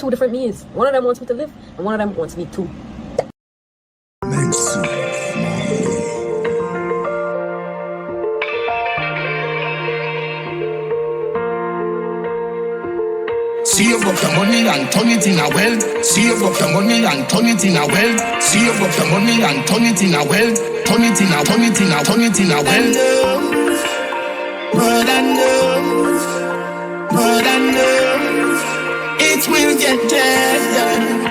two different me's. One of them wants me to live, and one of them wants me to. Save up your money and turn it in a wealth. Save up your money and turn it in a wealth. Save up your money and turn it in a wealth. Turn it in a, turn it in a, turn it in a wealth. But I know it will get done.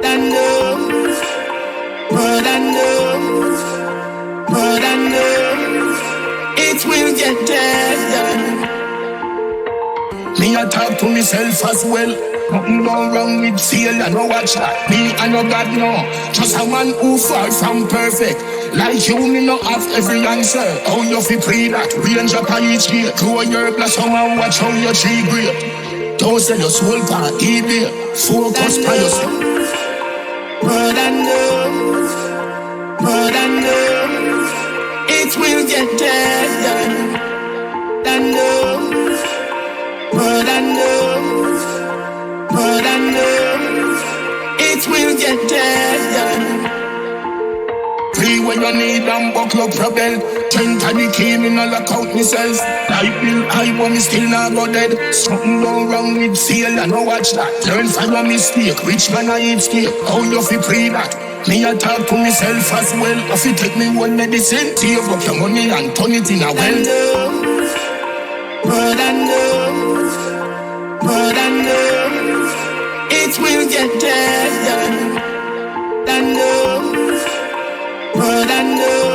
I know, but I know it will get done. Me a talk to myself as well. Nothing go wrong with fail and no watch that. Me and no God no. Just a man who far from perfect. Like you, me no have every answer. How you fi pray that? Range up on each gate. Grow your blossom and watch how your tree great. Don't sell your soul for eBay. Focus on yourself. But I know it will get done. I know. But I know it will get done. Free when you need and buckle up your belt. 10 times came in all account myself. Light bill high but me still not go dead. Something go wrong with fail and no watch that. Learn from your mistake, rich man I eat steak. How you fi pray that? Me a talk to myself as well. If you take me one medicine, save up your money and turn it in a wealth. But I know it will get done. I know, but I know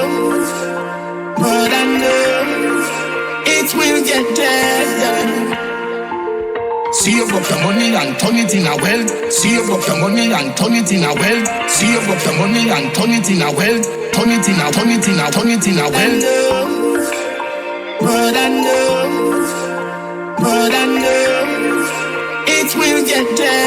it will get done. Save up your money and turn it in a wealth. Save up your money and turn it in a wealth. Save up your money and turn it in a wealth. Turn it in a, turn it in a, turn it in a wealth. But I know it will get done.